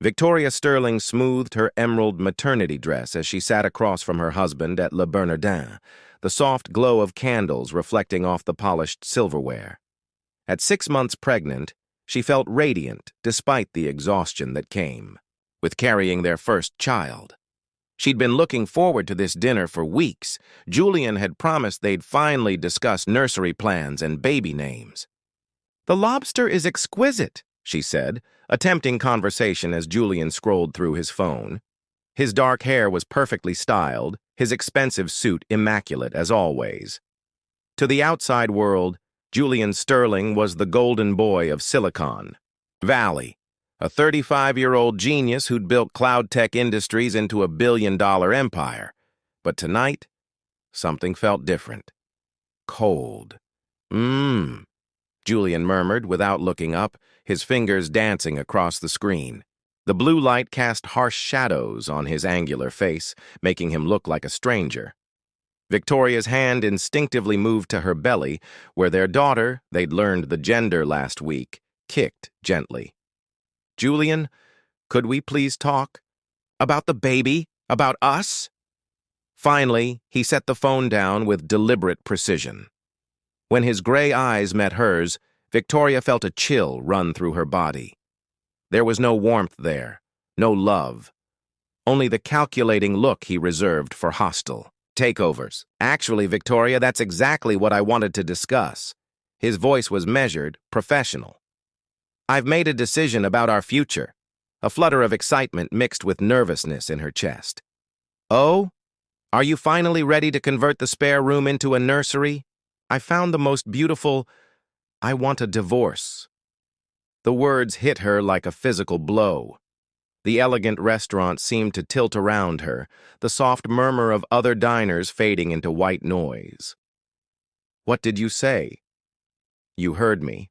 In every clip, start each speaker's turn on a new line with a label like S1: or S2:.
S1: Victoria Sterling smoothed her emerald maternity dress as she sat across from her husband at Le Bernardin, the soft glow of candles reflecting off the polished silverware. At 6 months pregnant, she felt radiant despite the exhaustion that came with carrying their first child. She'd been looking forward to this dinner for weeks. Julian had promised they'd finally discuss nursery plans and baby names. "The lobster is exquisite," she said, attempting conversation as Julian scrolled through his phone. His dark hair was perfectly styled, his expensive suit immaculate as always. To the outside world, Julian Sterling was the golden boy of Silicon Valley, a 35-year-old genius who'd built cloud tech industries into a billion-dollar empire. But tonight, something felt different. Cold. Julian murmured without looking up, his fingers dancing across the screen. The blue light cast harsh shadows on his angular face, making him look like a stranger. Victoria's hand instinctively moved to her belly, where their daughter, they'd learned the gender last week, kicked gently. "Julian, could we please talk? About the baby? About us?" Finally, he set the phone down with deliberate precision. When his gray eyes met hers, Victoria felt a chill run through her body. There was no warmth there, no love, only the calculating look he reserved for hostile takeovers. "Actually, Victoria, that's exactly what I wanted to discuss." His voice was measured, professional. "I've made a decision about our future." A flutter of excitement mixed with nervousness in her chest. "Oh? Are you finally ready to convert the spare room into a nursery? I found the most beautiful... I want a divorce." The words hit her like a physical blow. The elegant restaurant seemed to tilt around her, the soft murmur of other diners fading into white noise. "What did you say?" "You heard me."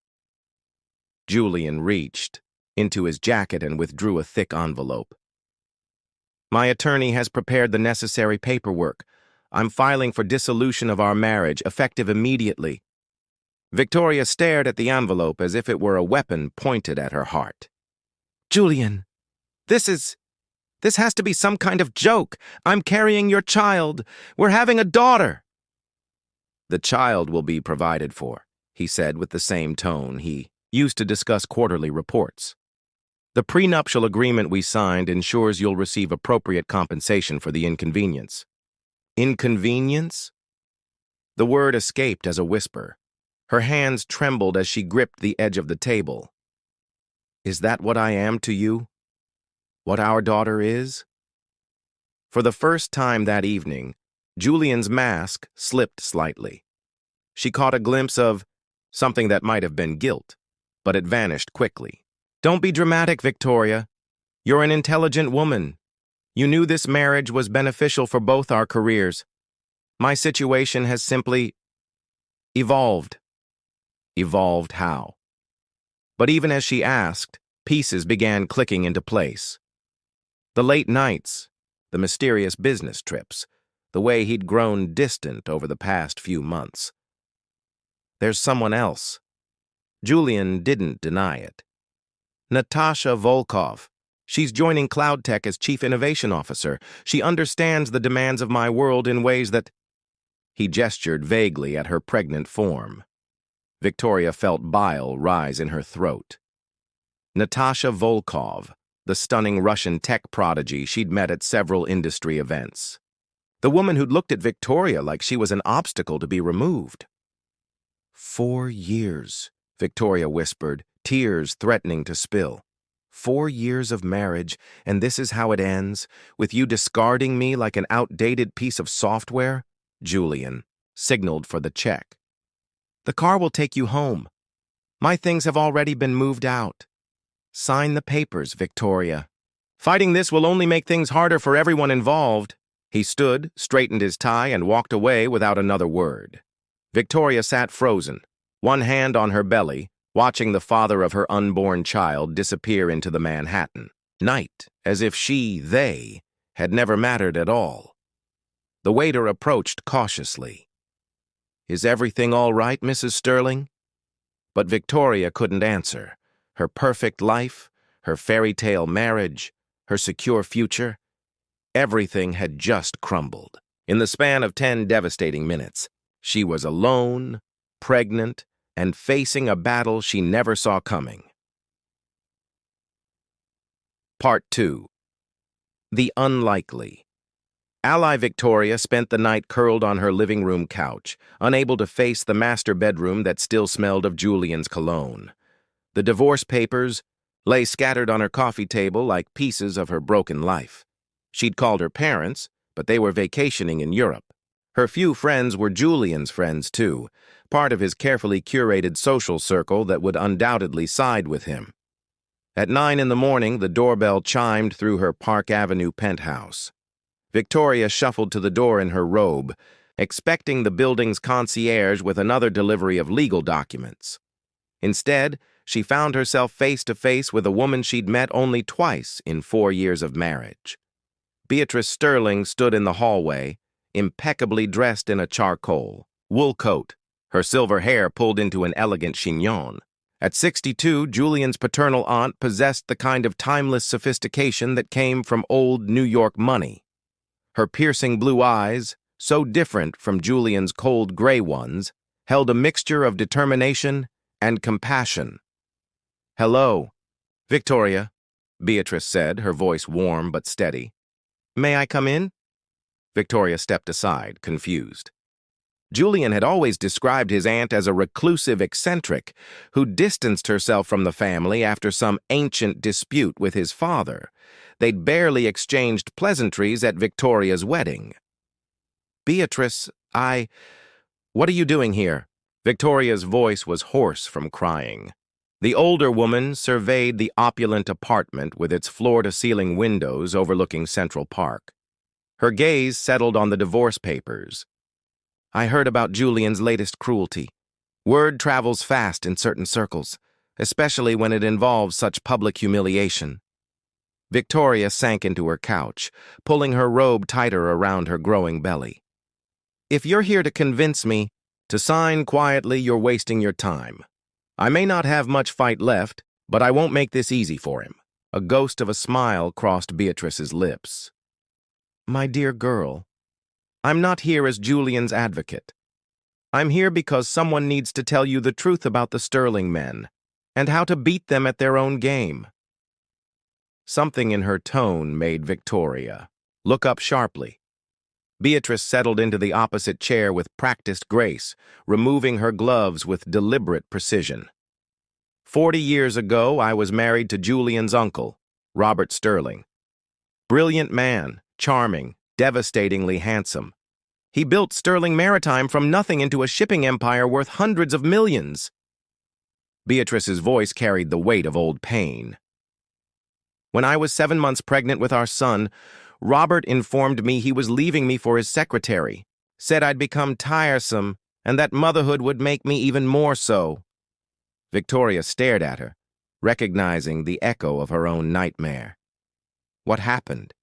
S1: Julian reached into his jacket and withdrew a thick envelope. "My attorney has prepared the necessary paperwork. I'm filing for dissolution of our marriage, effective immediately." Victoria stared at the envelope as if it were a weapon pointed at her heart. "Julian, this has to be some kind of joke. I'm carrying your child. We're having a daughter." "The child will be provided for," he said with the same tone he used to discuss quarterly reports. "The prenuptial agreement we signed ensures you'll receive appropriate compensation for the inconvenience." "Inconvenience?" The word escaped as a whisper. Her hands trembled as she gripped the edge of the table. "Is that what I am to you? What our daughter is?" For the first time that evening, Julian's mask slipped slightly. She caught a glimpse of something that might have been guilt, but it vanished quickly. "Don't be dramatic, Victoria. You're an intelligent woman. You knew this marriage was beneficial for both our careers. My situation has simply evolved." Evolved how? But even as she asked, pieces began clicking into place. The late nights, the mysterious business trips, the way he'd grown distant over the past few months. There's someone else. Julian didn't deny it. Natasha Volkov. She's joining Cloud Tech as Chief Innovation Officer. She understands the demands of my world in ways that... He gestured vaguely at her pregnant form. Victoria felt bile rise in her throat. Natasha Volkov, the stunning Russian tech prodigy she'd met at several industry events. The woman who'd looked at Victoria like she was an obstacle to be removed. 4 years, Victoria whispered, tears threatening to spill. 4 years of marriage, and this is how it ends, with you discarding me like an outdated piece of software? Julian signaled for the check. "The car will take you home. My things have already been moved out. Sign the papers, Victoria. Fighting this will only make things harder for everyone involved." He stood, straightened his tie, and walked away without another word. Victoria sat frozen, one hand on her belly, watching the father of her unborn child disappear into the Manhattan night, as if they, had never mattered at all. The waiter approached cautiously. "Is everything all right, Mrs. Sterling?" But Victoria couldn't answer. Her perfect life, her fairy tale marriage, her secure future. Everything had just crumbled. In the span of 10 devastating minutes, she was alone, pregnant, and facing a battle she never saw coming. Part 2. The Unlikely. Ally Victoria spent the night curled on her living room couch, unable to face the master bedroom that still smelled of Julian's cologne. The divorce papers lay scattered on her coffee table like pieces of her broken life. She'd called her parents, but they were vacationing in Europe. Her few friends were Julian's friends, too, part of his carefully curated social circle that would undoubtedly side with him. At 9 in the morning, the doorbell chimed through her Park Avenue penthouse. Victoria shuffled to the door in her robe, expecting the building's concierge with another delivery of legal documents. Instead, she found herself face to face with a woman she'd met only twice in 4 years of marriage. Beatrice Sterling stood in the hallway, impeccably dressed in a charcoal wool coat, her silver hair pulled into an elegant chignon. At 62, Julian's paternal aunt possessed the kind of timeless sophistication that came from old New York money. Her piercing blue eyes, so different from Julian's cold gray ones, held a mixture of determination and compassion. "Hello, Victoria," Beatrice said, her voice warm but steady. "May I come in?" Victoria stepped aside, confused. Julian had always described his aunt as a reclusive eccentric who distanced herself from the family after some ancient dispute with his father. They'd barely exchanged pleasantries at Victoria's wedding. "Beatrice, what are you doing here?" Victoria's voice was hoarse from crying. The older woman surveyed the opulent apartment with its floor-to-ceiling windows overlooking Central Park. Her gaze settled on the divorce papers. "I heard about Julian's latest cruelty. Word travels fast in certain circles, especially when it involves such public humiliation." Victoria sank into her couch, pulling her robe tighter around her growing belly. "If you're here to convince me to sign quietly, you're wasting your time. I may not have much fight left, but I won't make this easy for him." A ghost of a smile crossed Beatrice's lips. "My dear girl, I'm not here as Julian's advocate. I'm here because someone needs to tell you the truth about the Sterling men and how to beat them at their own game." Something in her tone made Victoria look up sharply. Beatrice settled into the opposite chair with practiced grace, removing her gloves with deliberate precision. 40 years ago, I was married to Julian's uncle, Robert Sterling. Brilliant man, charming, devastatingly handsome. He built Sterling Maritime from nothing into a shipping empire worth hundreds of millions. Beatrice's voice carried the weight of old pain. "When I was 7 months pregnant with our son, Robert informed me he was leaving me for his secretary, said I'd become tiresome, and that motherhood would make me even more so." Victoria stared at her, recognizing the echo of her own nightmare. "What happened?"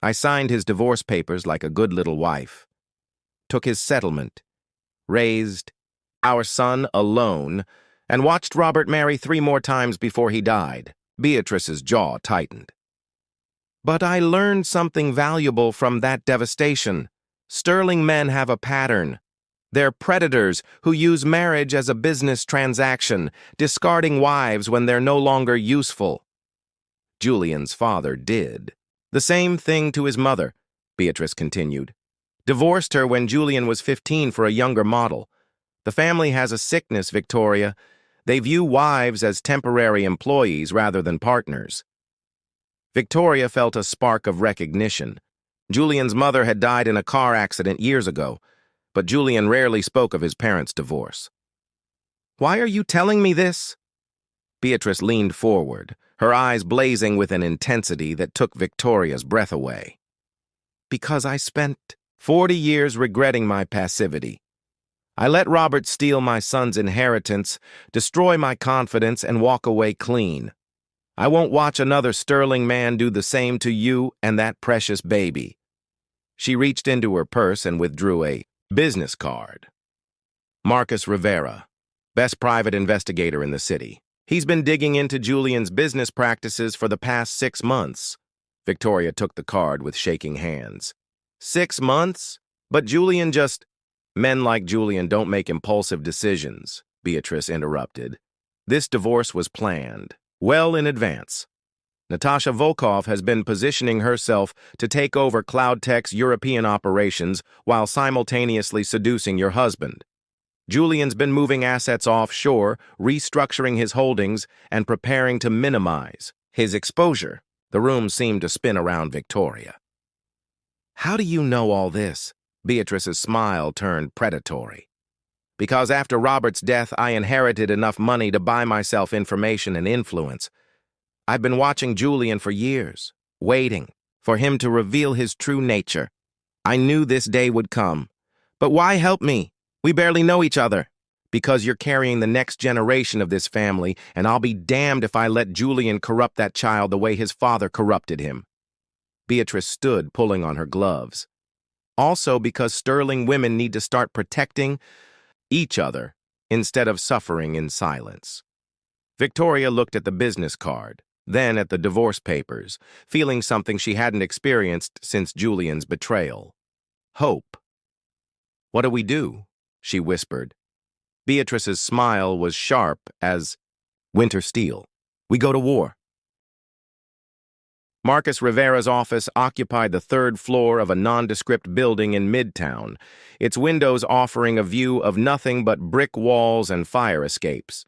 S1: "I signed his divorce papers like a good little wife, took his settlement, raised our son alone, and watched Robert marry 3 more times before he died." Beatrice's jaw tightened. "But I learned something valuable from that devastation. Sterling men have a pattern. They're predators who use marriage as a business transaction, discarding wives when they're no longer useful." Julian's father did the same thing to his mother, Beatrice continued. "Divorced her when Julian was 15 for a younger model. The family has a sickness, Victoria. They view wives as temporary employees rather than partners." Victoria felt a spark of recognition. Julian's mother had died in a car accident years ago, but Julian rarely spoke of his parents' divorce. "Why are you telling me this?" Beatrice leaned forward, her eyes blazing with an intensity that took Victoria's breath away. "Because I spent 40 years regretting my passivity. I let Robert steal my son's inheritance, destroy my confidence, and walk away clean. I won't watch another Sterling man do the same to you and that precious baby." She reached into her purse and withdrew a business card. "Marcus Rivera, best private investigator in the city. He's been digging into Julian's business practices for the past 6 months. Victoria took the card with shaking hands. 6 months? But Julian just— Men like Julian don't make impulsive decisions, Beatrice interrupted. This divorce was planned, well in advance. Natasha Volkov has been positioning herself to take over CloudTech's European operations while simultaneously seducing your husband. Julian's been moving assets offshore, restructuring his holdings, and preparing to minimize his exposure. The room seemed to spin around Victoria. How do you know all this? Beatrice's smile turned predatory. Because after Robert's death, I inherited enough money to buy myself information and influence. I've been watching Julian for years, waiting for him to reveal his true nature. I knew this day would come. But why help me? We barely know each other. Because you're carrying the next generation of this family, and I'll be damned if I let Julian corrupt that child the way his father corrupted him. Beatrice stood, pulling on her gloves. Also because sterling women need to start protecting each other instead of suffering in silence. Victoria looked at the business card, then at the divorce papers, feeling something she hadn't experienced since Julian's betrayal. Hope. What do we do? She whispered. Beatrice's smile was sharp as winter steel. We go to war. Marcus Rivera's office occupied the third floor of a nondescript building in Midtown, its windows offering a view of nothing but brick walls and fire escapes.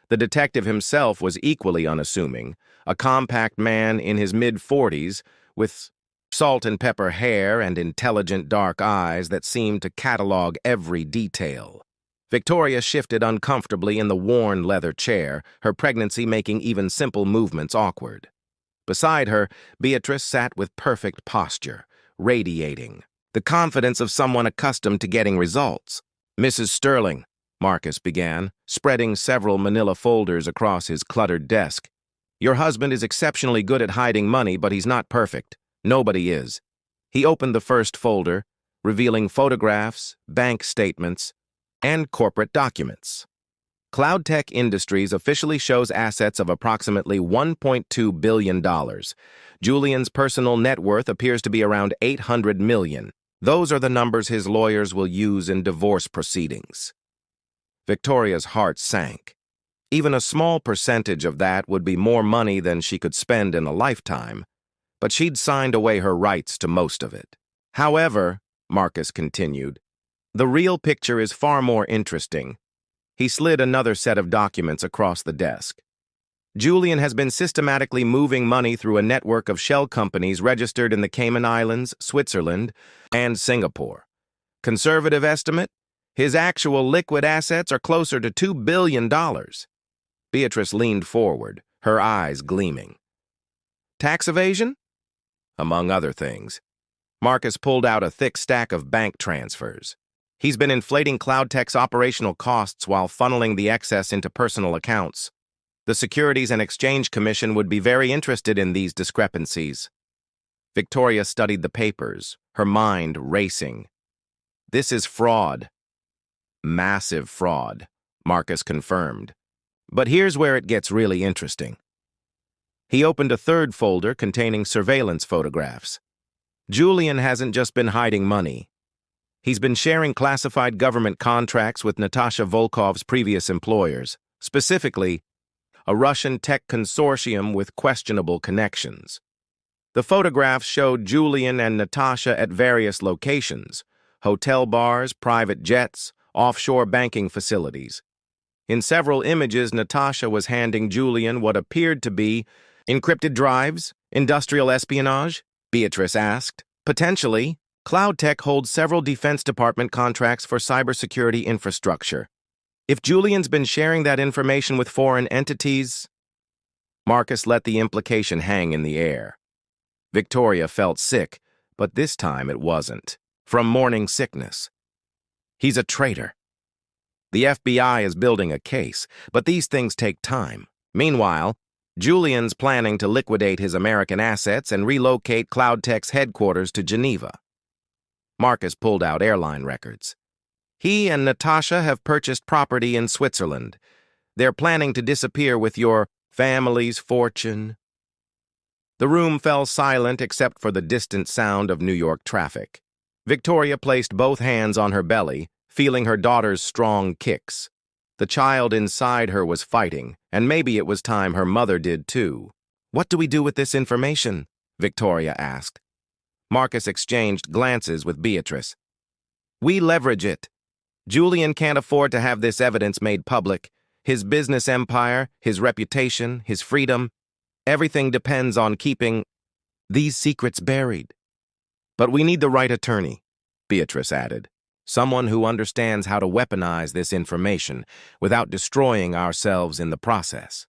S1: The detective himself was equally unassuming, a compact man in his mid-40s with salt and pepper hair and intelligent dark eyes that seemed to catalog every detail. Victoria shifted uncomfortably in the worn leather chair, her pregnancy making even simple movements awkward. Beside her, Beatrice sat with perfect posture, radiating the confidence of someone accustomed to getting results. Mrs. Sterling, Marcus began, spreading several manila folders across his cluttered desk. Your husband is exceptionally good at hiding money, but he's not perfect. Nobody is. He opened the first folder, revealing photographs, bank statements, and corporate documents. CloudTech Industries officially shows assets of approximately $1.2 billion. Julian's personal net worth appears to be around $800 million. Those are the numbers his lawyers will use in divorce proceedings. Victoria's heart sank. Even a small percentage of that would be more money than she could spend in a lifetime, but she'd signed away her rights to most of it. However, Marcus continued, the real picture is far more interesting. He slid another set of documents across the desk. Julian has been systematically moving money through a network of shell companies registered in the Cayman Islands, Switzerland, and Singapore. Conservative estimate? His actual liquid assets are closer to $2 billion. Beatrice leaned forward, her eyes gleaming. Tax evasion? Among other things. Marcus pulled out a thick stack of bank transfers. He's been inflating CloudTech's operational costs while funneling the excess into personal accounts. The Securities and Exchange Commission would be very interested in these discrepancies. Victoria studied the papers, her mind racing. This is fraud. Massive fraud, Marcus confirmed. But here's where it gets really interesting. He opened a third folder containing surveillance photographs. Julian hasn't just been hiding money. He's been sharing classified government contracts with Natasha Volkov's previous employers, specifically a Russian tech consortium with questionable connections. The photographs showed Julian and Natasha at various locations, hotel bars, private jets, offshore banking facilities. In several images, Natasha was handing Julian what appeared to be encrypted drives, industrial espionage, Beatrice asked. Potentially, CloudTech holds several Defense Department contracts for cybersecurity infrastructure. If Julian's been sharing that information with foreign entities, Marcus let the implication hang in the air. Victoria felt sick, but this time it wasn't. From morning sickness. He's a traitor. The FBI is building a case, but these things take time. Meanwhile, Julian's planning to liquidate his American assets and relocate CloudTech's headquarters to Geneva. Marcus pulled out airline records. He and Natasha have purchased property in Switzerland. They're planning to disappear with your family's fortune." The room fell silent except for the distant sound of New York traffic. Victoria placed both hands on her belly, feeling her daughter's strong kicks. The child inside her was fighting, and maybe it was time her mother did too. "What do we do with this information?" Victoria asked. Marcus exchanged glances with Beatrice. "We leverage it. Julian can't afford to have this evidence made public. His business empire, his reputation, his freedom, everything depends on keeping these secrets buried. But we need the right attorney," Beatrice added. "Someone who understands how to weaponize this information without destroying ourselves in the process."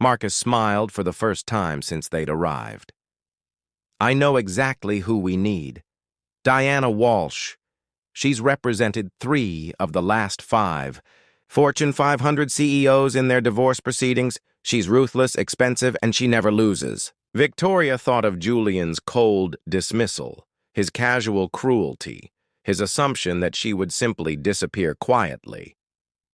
S1: Marcus smiled for the first time since they'd arrived. "I know exactly who we need. Diana Walsh. She's represented 3 of the last 5 Fortune 500 CEOs in their divorce proceedings. She's ruthless, expensive, and she never loses." Victoria thought of Julian's cold dismissal, his casual cruelty, his assumption that she would simply disappear quietly.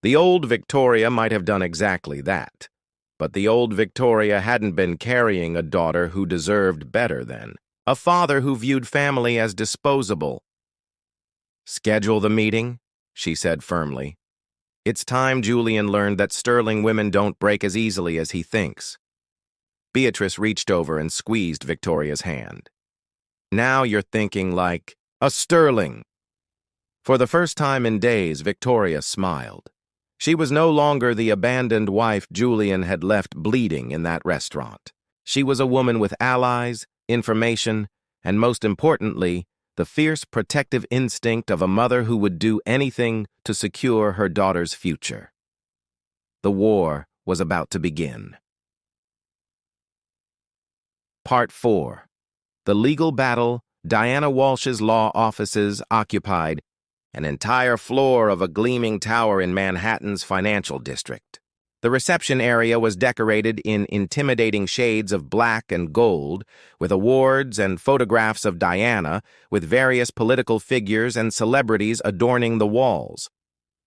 S1: The old Victoria might have done exactly that, but the old Victoria hadn't been carrying a daughter who deserved better than a father who viewed family as disposable. "Schedule the meeting," she said firmly. "It's time Julian learned that sterling women don't break as easily as he thinks." Beatrice reached over and squeezed Victoria's hand. "Now you're thinking like a sterling." For the first time in days, Victoria smiled. She was no longer the abandoned wife Julian had left bleeding in that restaurant. She was a woman with allies, information, and most importantly, the fierce protective instinct of a mother who would do anything to secure her daughter's future. The war was about to begin. Part 4. The legal battle Diana Walsh's law offices occupied an entire floor of a gleaming tower in Manhattan's financial district. The reception area was decorated in intimidating shades of black and gold, with awards and photographs of Diana, with various political figures and celebrities adorning the walls.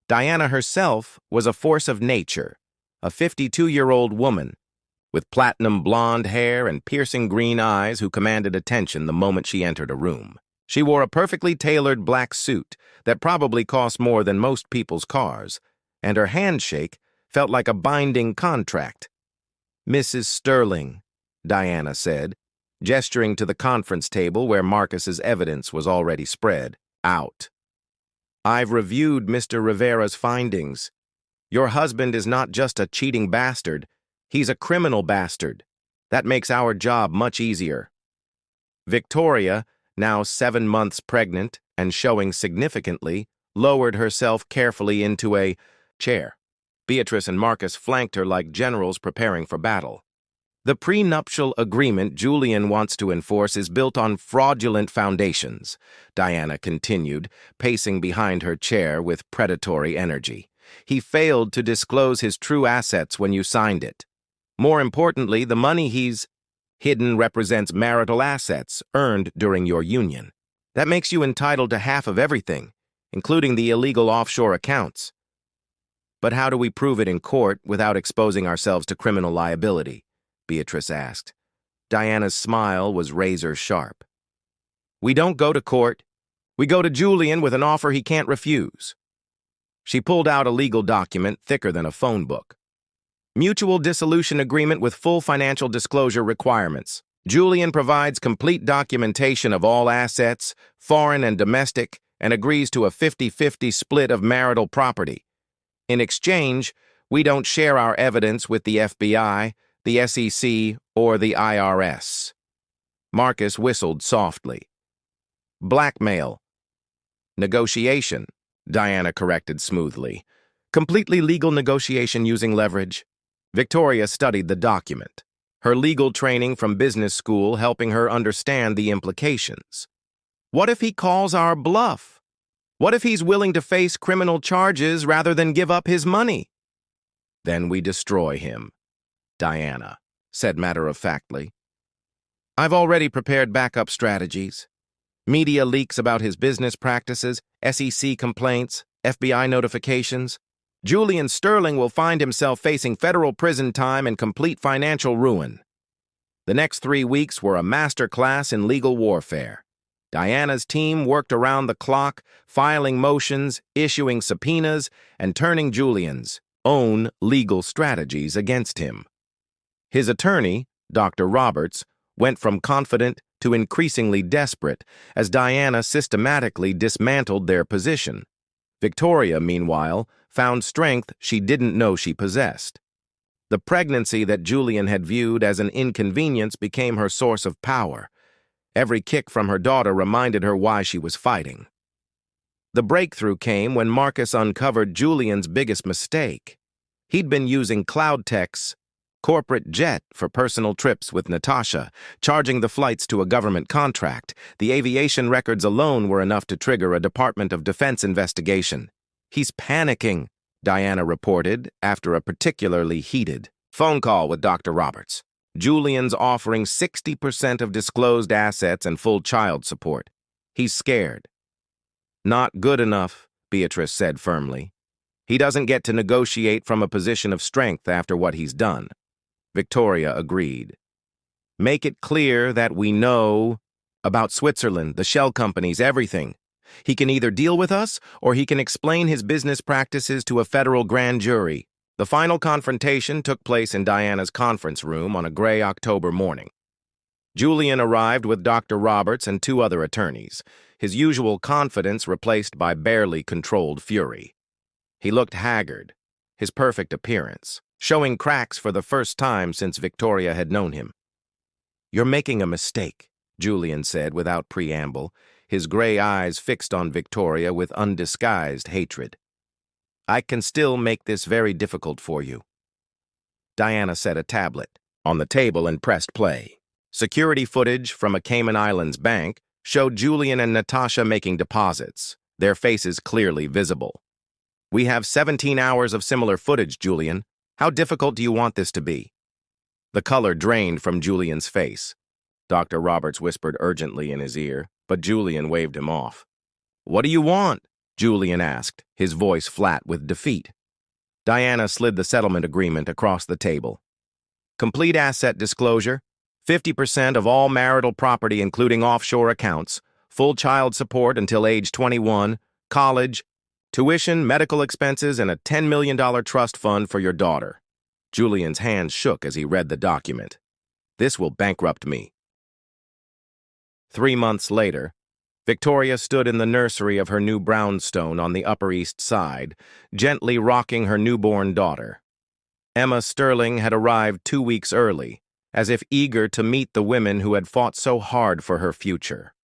S1: Diana herself was a force of nature, a 52-year-old woman, with platinum blonde hair and piercing green eyes who commanded attention the moment she entered a room. She wore a perfectly tailored black suit that probably cost more than most people's cars, and her handshake felt like a binding contract. "Mrs. Sterling," Diana said, gesturing to the conference table where Marcus's evidence was already spread out. "I've reviewed Mr. Rivera's findings. Your husband is not just a cheating bastard, he's a criminal bastard. That makes our job much easier." Victoria, now 7 months pregnant and showing significantly, lowered herself carefully into a chair. Beatrice and Marcus flanked her like generals preparing for battle. "The prenuptial agreement Julian wants to enforce is built on fraudulent foundations," Diana continued, pacing behind her chair with predatory energy. "He failed to disclose his true assets when you signed it. More importantly, the money he's hidden represents marital assets earned during your union. That makes you entitled to half of everything, including the illegal offshore accounts." "But how do we prove it in court without exposing ourselves to criminal liability?" Beatrice asked. Diana's smile was razor sharp. "We don't go to court. We go to Julian with an offer he can't refuse." She pulled out a legal document thicker than a phone book. "Mutual dissolution agreement with full financial disclosure requirements. Julian provides complete documentation of all assets, foreign and domestic, and agrees to a 50-50 split of marital property. In exchange, we don't share our evidence with the FBI, the SEC, or the IRS." Marcus whistled softly. "Blackmail." "Negotiation," Diana corrected smoothly. "Completely legal negotiation using leverage." Victoria studied the document, her legal training from business school helping her understand the implications. What if he calls our bluff? What if he's willing to face criminal charges rather than give up his money? "Then we destroy him," Diana said matter-of-factly. "I've already prepared backup strategies. Media leaks about his business practices, SEC complaints, FBI notifications. Julian Sterling will find himself facing federal prison time and complete financial ruin. The next 3 weeks were a master class in legal warfare. Diana's team worked around the clock, filing motions, issuing subpoenas, and turning Julian's own legal strategies against him. His attorney, Dr. Roberts, went from confident to increasingly desperate as Diana systematically dismantled their position. Victoria, meanwhile, found strength she didn't know she possessed. The pregnancy that Julian had viewed as an inconvenience became her source of power. Every kick from her daughter reminded her why she was fighting. The breakthrough came when Marcus uncovered Julian's biggest mistake. He'd been using Cloudtech's corporate jet for personal trips with Natasha, charging the flights to a government contract. The aviation records alone were enough to trigger a Department of Defense investigation. "He's panicking," Diana reported after a particularly heated phone call with Dr. Roberts. Julian's offering 60% of disclosed assets and full child support. He's scared. "Not good enough," Beatrice said firmly. "He doesn't get to negotiate from a position of strength after what he's done." Victoria agreed. "Make it clear that we know about Switzerland, the shell companies, everything. He can either deal with us or he can explain his business practices to a federal grand jury." The final confrontation took place in Diana's conference room on a gray October morning. Julian arrived with Dr. Roberts and 2 other attorneys, his usual confidence replaced by barely controlled fury. He looked haggard, his perfect appearance showing cracks for the first time since Victoria had known him. "You're making a mistake," Julian said without preamble, his gray eyes fixed on Victoria with undisguised hatred. "I can still make this very difficult for you." Diana set a tablet on the table and pressed play. Security footage from a Cayman Islands bank showed Julian and Natasha making deposits, their faces clearly visible. "We have 17 hours of similar footage, Julian. How difficult do you want this to be?" The color drained from Julian's face. Dr. Roberts whispered urgently in his ear, but Julian waved him off. "What do you want?" Julian asked, his voice flat with defeat. Diana slid the settlement agreement across the table. "Complete asset disclosure, 50% of all marital property including offshore accounts, full child support until age 21, college, tuition, medical expenses, and a $10 million trust fund for your daughter." Julian's hands shook as he read the document. "This will bankrupt me." 3 months later, Victoria stood in the nursery of her new brownstone on the Upper East Side, gently rocking her newborn daughter. Emma Sterling had arrived 2 weeks early, as if eager to meet the women who had fought so hard for her future.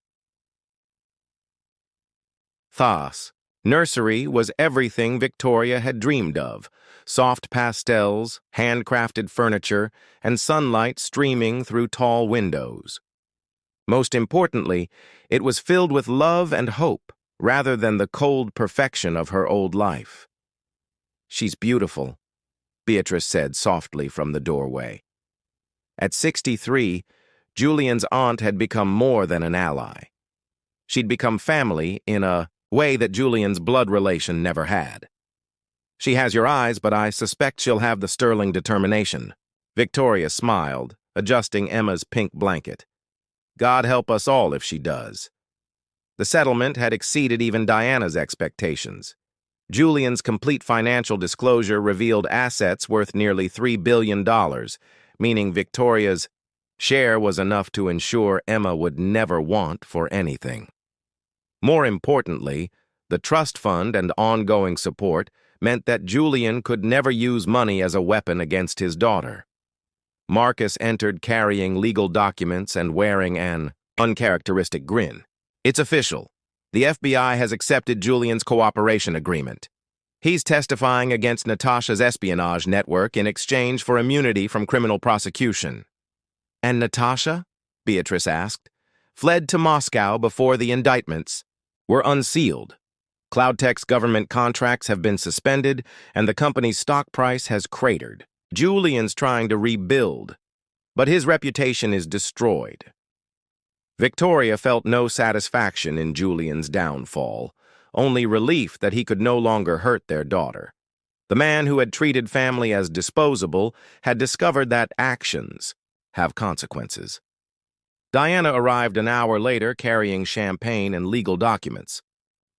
S1: Thus, nursery was everything Victoria had dreamed of: soft pastels, handcrafted furniture, and sunlight streaming through tall windows. Most importantly, it was filled with love and hope, rather than the cold perfection of her old life. "She's beautiful," Beatrice said softly from the doorway. At 63, Julian's aunt had become more than an ally. She'd become family in a way that Julian's blood relation never had. "She has your eyes, but I suspect she'll have the Sterling determination." Victoria smiled, adjusting Emma's pink blanket. "God help us all if she does." The settlement had exceeded even Diana's expectations. Julian's complete financial disclosure revealed assets worth nearly $3 billion, meaning Victoria's share was enough to ensure Emma would never want for anything. More importantly, the trust fund and ongoing support meant that Julian could never use money as a weapon against his daughter. Marcus entered carrying legal documents and wearing an uncharacteristic grin. "It's official. The FBI has accepted Julian's cooperation agreement. He's testifying against Natasha's espionage network in exchange for immunity from criminal prosecution." "And Natasha?" Beatrice asked. "Fled to Moscow before the indictments were unsealed. Cloudtech's government contracts have been suspended, and the company's stock price has cratered. Julian's trying to rebuild, but his reputation is destroyed." Victoria felt no satisfaction in Julian's downfall, only relief that he could no longer hurt their daughter. The man who had treated family as disposable had discovered that actions have consequences. Diana arrived an hour later carrying champagne and legal documents.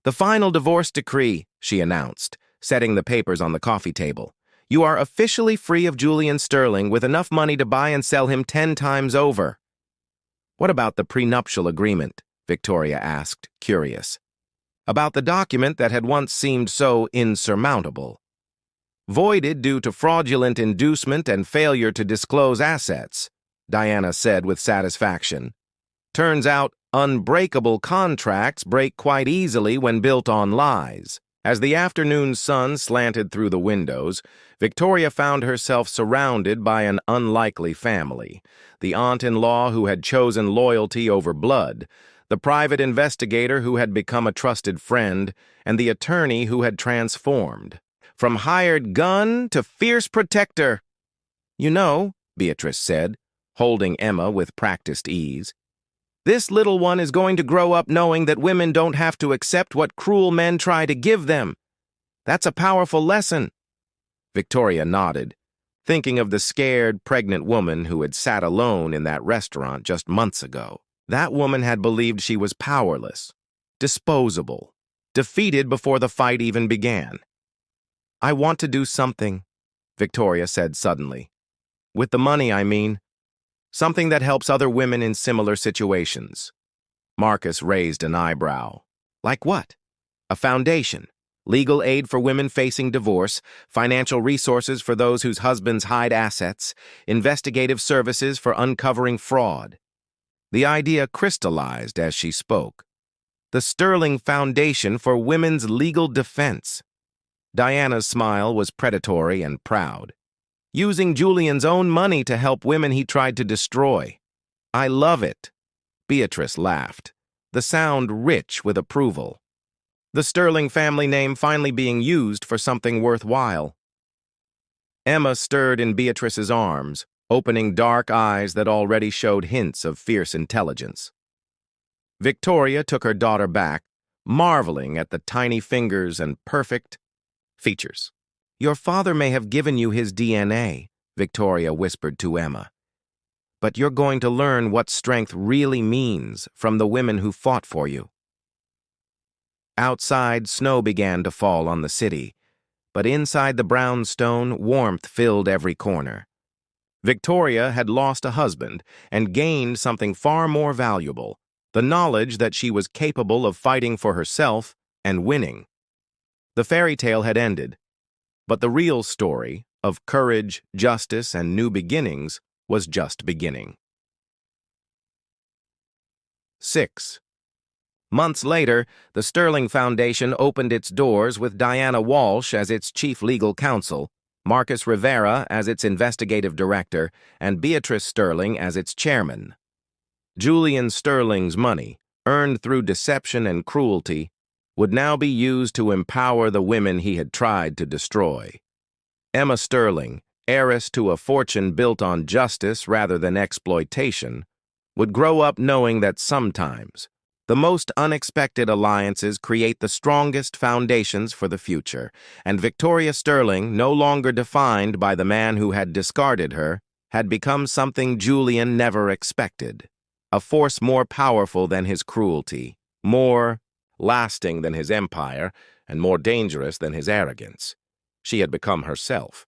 S1: "The final divorce decree," she announced, setting the papers on the coffee table. "You are officially free of Julian Sterling with enough money to buy and sell him 10 times over." "What about the prenuptial agreement?" Victoria asked, curious. "About the document that had once seemed so insurmountable." "Voided due to fraudulent inducement and failure to disclose assets," Diana said with satisfaction. "Turns out unbreakable contracts break quite easily when built on lies." As the afternoon sun slanted through the windows, Victoria found herself surrounded by an unlikely family. The aunt-in-law who had chosen loyalty over blood, the private investigator who had become a trusted friend, and the attorney who had transformed. From hired gun to fierce protector. "You know," Beatrice said, holding Emma with practiced ease, "this little one is going to grow up knowing that women don't have to accept what cruel men try to give them. That's a powerful lesson." Victoria nodded, thinking of the scared, pregnant woman who had sat alone in that restaurant just months ago. That woman had believed she was powerless, disposable, defeated before the fight even began. "I want to do something," Victoria said suddenly. "With the money, I mean. Something that helps other women in similar situations." Marcus raised an eyebrow. "Like what?" "A foundation. Legal aid for women facing divorce, financial resources for those whose husbands hide assets, investigative services for uncovering fraud." The idea crystallized as she spoke. The Sterling Foundation for Women's Legal Defense. Diana's smile was predatory and proud. Using Julian's own money to help women he tried to destroy. "I love it." Beatrice laughed, the sound rich with approval. The Sterling family name finally being used for something worthwhile. Emma stirred in Beatrice's arms, opening dark eyes that already showed hints of fierce intelligence. Victoria took her daughter back, marveling at the tiny fingers and perfect features. "Your father may have given you his DNA," Victoria whispered to Emma. "But you're going to learn what strength really means from the women who fought for you." Outside, snow began to fall on the city, but inside the brownstone, warmth filled every corner. Victoria had lost a husband and gained something far more valuable, the knowledge that she was capable of fighting for herself and winning. The fairy tale had ended, but the real story of courage, justice, and new beginnings was just beginning. 6. Months later, the Sterling Foundation opened its doors with Diana Walsh as its chief legal counsel, Marcus Rivera as its investigative director, and Beatrice Sterling as its chairman. Julian Sterling's money, earned through deception and cruelty, would now be used to empower the women he had tried to destroy. Emma Sterling, heiress to a fortune built on justice rather than exploitation, would grow up knowing that sometimes the most unexpected alliances create the strongest foundations for the future, and Victoria Sterling, no longer defined by the man who had discarded her, had become something Julian never expected, a force more powerful than his cruelty, more lasting than his empire, and more dangerous than his arrogance. She had become herself,